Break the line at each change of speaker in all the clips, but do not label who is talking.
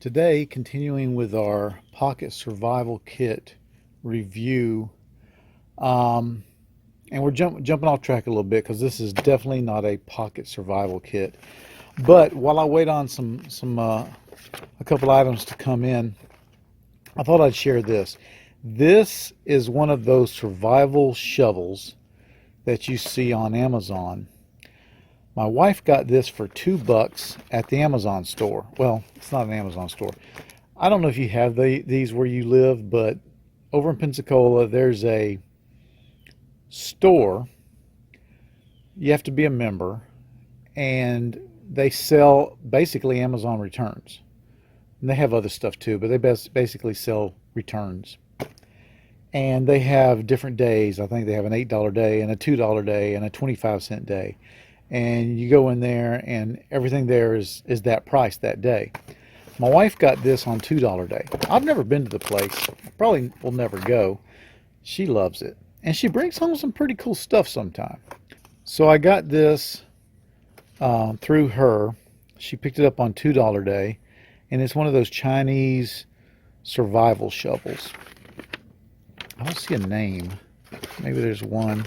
Today, continuing with our Pocket Survival Kit review, um, and we're jumping off track a little bit because this is definitely not a Pocket Survival Kit. But while I wait on a couple items to come in, I thought I'd share this. This is one of those survival shovels that you see on Amazon. My wife got this for $2 at the Amazon store. Well, it's not an Amazon store. I don't know if you have these where you live, but over in Pensacola, there's a store. You have to be a member, and they sell basically Amazon returns. And they have other stuff too, but they basically sell returns. And they have different days. I think they have an $8 day and a $2 day and a 25-cent day. And you go in there and everything there is that price that day. My wife got this on $2 day. I've never been to the place. Probably will never go. She loves it. And she brings home some pretty cool stuff sometime. So I got this through her. She picked it up on $2 day. And it's one of those Chinese survival shovels. I don't see a name. Maybe there's one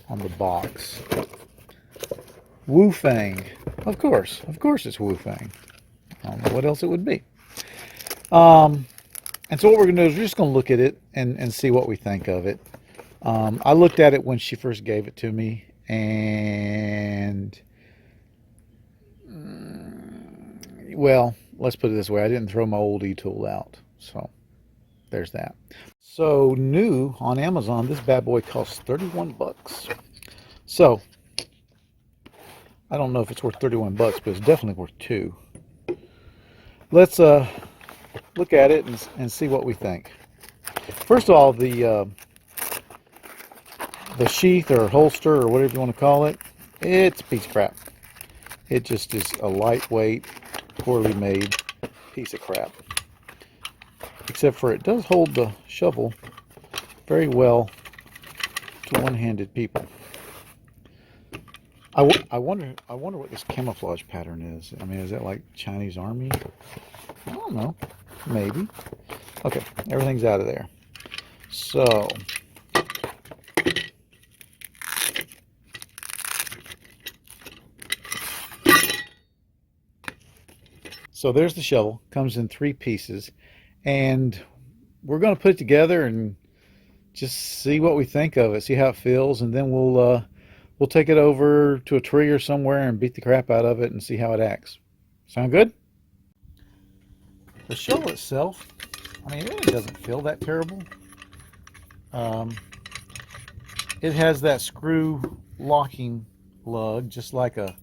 on the box. Fang. Of course it's Fang. I don't know what else it would be. And so what we're going to do is we're just going to look at it and see what we think of it. I looked at it when she first gave it to me, and well, let's put it this way. I didn't throw my old e-tool out. So there's that. So new on Amazon, this bad boy costs $31. So I don't know if it's worth $31, but it's definitely worth $2. Let's look at it and see what we think. First of all, the sheath or holster or whatever you want to call it, it's a piece of crap. It just is a lightweight, poorly made piece of crap. Except for it does hold the shovel very well to one-handed people. I wonder what this camouflage pattern is. I mean, is that like Chinese Army? I don't know. Maybe. Okay, everything's out of there. So there's the shovel. Comes in 3 pieces, and we're going to put it together and just see what we think of it, see how it feels, and then we'll take it over to a tree or somewhere and beat the crap out of it and see how it acts. Sound good? The shovel itself, I mean, it really doesn't feel that terrible. It has that screw locking lug, just like a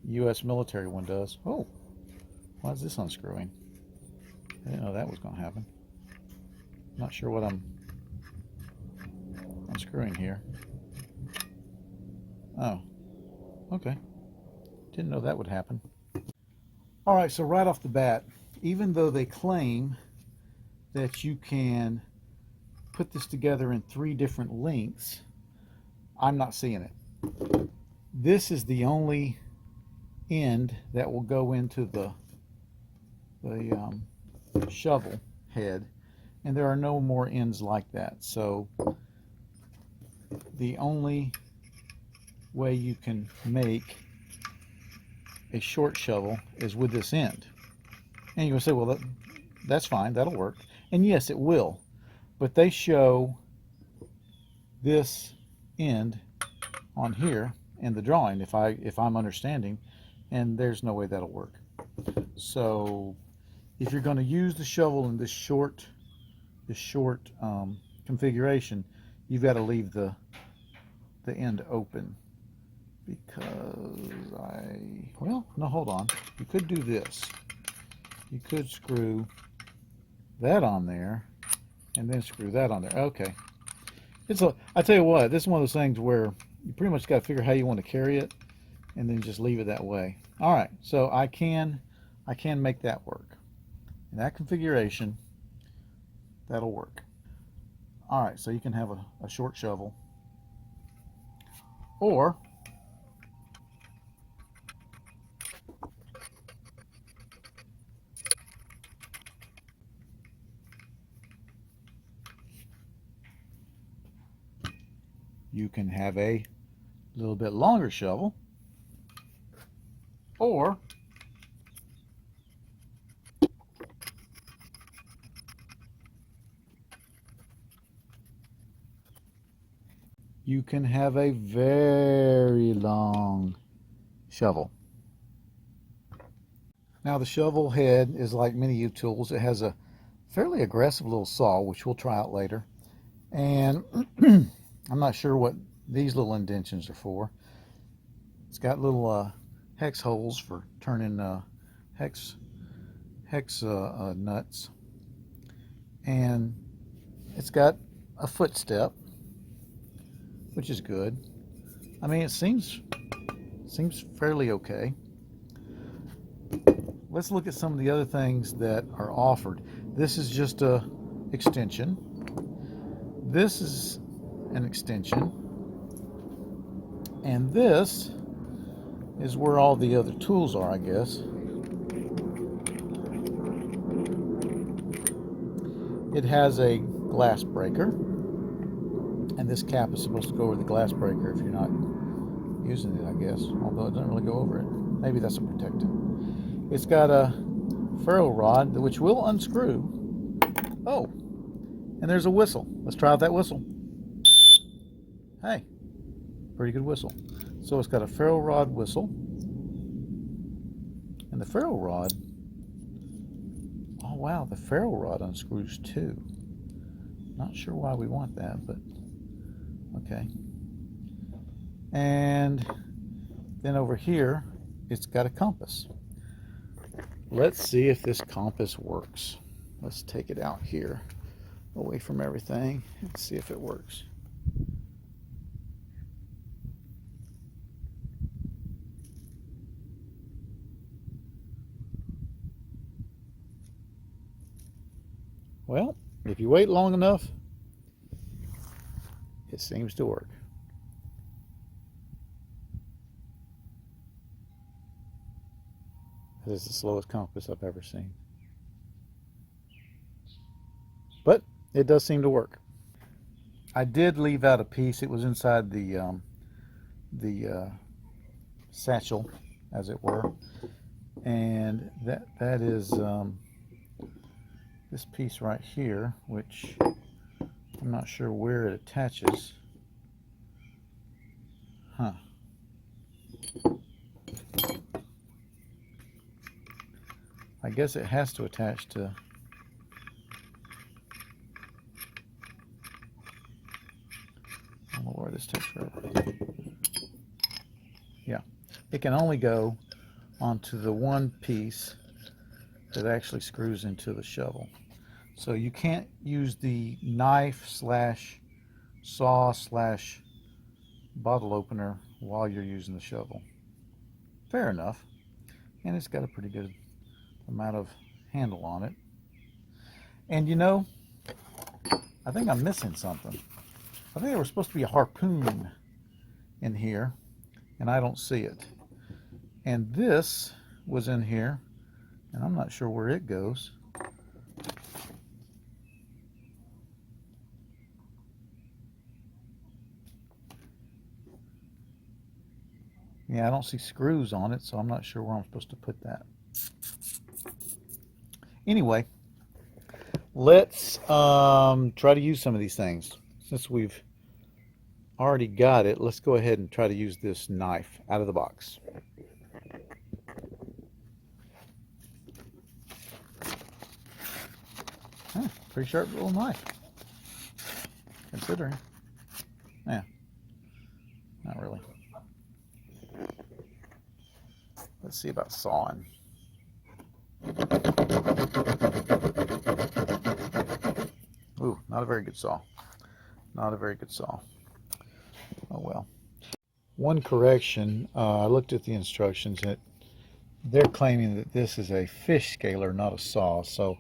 U.S. military one does. Oh, why is this unscrewing? I didn't know that was going to happen. Not sure what I'm unscrewing here. Oh, okay. Didn't know that would happen. All right, so right off the bat, even though they claim that you can put this together in 3 different lengths, I'm not seeing it. This is the only end that will go into the shovel head, and there are no more ends like that. So the only way you can make a short shovel is with this end. And you will say, well, that's fine, that'll work. And yes, it will. But they show this end on here in the drawing, if I'm understanding, and there's no way that'll work. So if you're going to use the shovel in this short configuration, you've got to leave the end open, because well, no, hold on. You could do this. You could screw that on there and then screw that on there. Okay. I tell you what, this is one of those things where you pretty much got to figure how you want to carry it and then just leave it that way. All right, so I can make that work. In that configuration, that'll work. All right, so you can have a short shovel, or You can have a little bit longer shovel, or you can have a very long shovel. Now the shovel head is like many U tools. It has a fairly aggressive little saw, which we'll try out later. And I'm not sure what these little indentions are for. It's got little hex holes for turning hex nuts, and it's got a footstep, which is good. I mean, it seems fairly okay. Let's look at some of the other things that are offered. This is just a extension. This is an extension. And this is where all the other tools are, I guess. It has a glass breaker. And this cap is supposed to go over the glass breaker if you're not using it, I guess. Although it doesn't really go over it. Maybe that's a protective. It's got a ferro rod which will unscrew. Oh, and there's a whistle. Let's try out that whistle. Hey, pretty good whistle. So it's got a ferro rod whistle. And the ferro rod, oh wow, the ferro rod unscrews too. Not sure why we want that, but okay. And then over here, it's got a compass. Let's see if this compass works. Let's take it out here, away from everything, and see if it works. Well, if you wait long enough, it seems to work. This is the slowest compass I've ever seen. But it does seem to work. I did leave out a piece. It was inside the satchel, as it were. And that is this piece right here, which I'm not sure where it attaches. Huh. I guess it has to attach to, I don't know where this takes forever. Yeah, it can only go onto the one piece that actually screws into the shovel. So you can't use the knife slash saw slash bottle opener while you're using the shovel. Fair enough. And it's got a pretty good amount of handle on it. And you know, I think I'm missing something. I think there was supposed to be a harpoon in here, and I don't see it. And this was in here, and I'm not sure where it goes. Yeah, I don't see screws on it, so I'm not sure where I'm supposed to put that. Anyway, let's try to use some of these things. Since we've already got it, let's go ahead and try to use this knife out of the box. Huh, pretty sharp little knife, considering. Yeah, not really. Let's see about sawing. Ooh, not a very good saw. Not a very good saw. Oh well. One correction, I looked at the instructions. They're claiming that this is a fish scaler, not a saw, so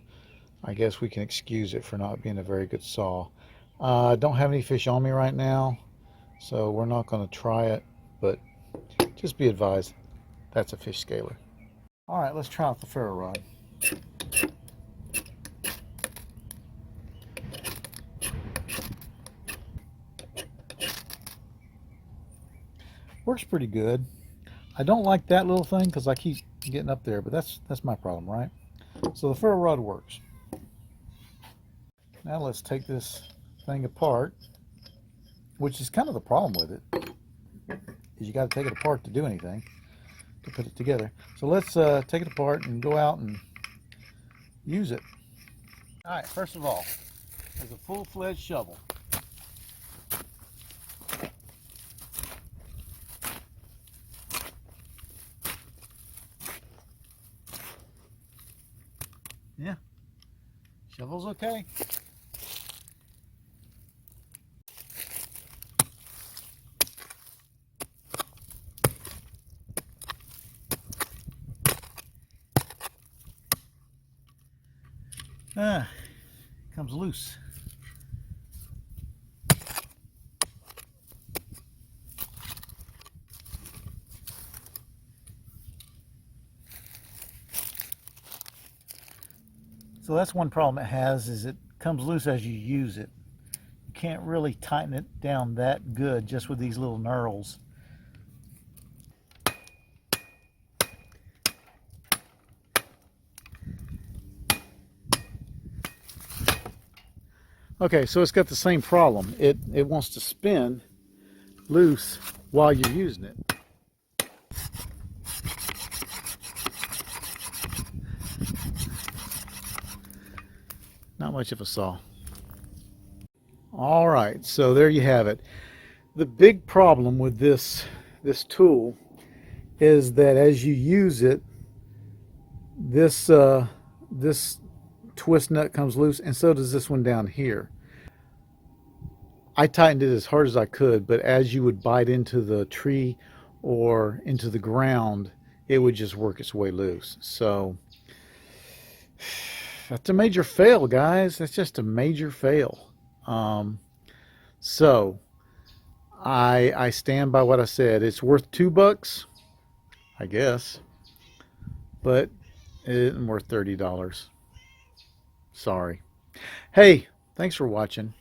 I guess we can excuse it for not being a very good saw. I don't have any fish on me right now, so we're not going to try it, but just be advised, that's a fish scaler. All right, let's try out the ferro rod. Works pretty good. I don't like that little thing because I keep getting up there, but that's my problem, right? So the ferro rod works. Now let's take this thing apart, which is kind of the problem with it, is you got to take it apart to do anything, to put it together. So let's take it apart and go out and use it. All right, first of all, there's a full-fledged shovel. Yeah, shovel's okay. Comes loose. So that's one problem it has, is it comes loose as you use it. You can't really tighten it down that good just with these little knurls. Okay, so it's got the same problem. It wants to spin loose while you're using it. Not much of a saw. All right, so there you have it. The big problem with this tool is that as you use it, this twist nut comes loose, and so does this one down here. I tightened it as hard as I could, but as you would bite into the tree or into the ground, it would just work its way loose. So that's a major fail, guys. That's just a major fail. So I stand by what I said. It's worth $2, I guess, but it isn't worth $30. Sorry. Hey, thanks for watching.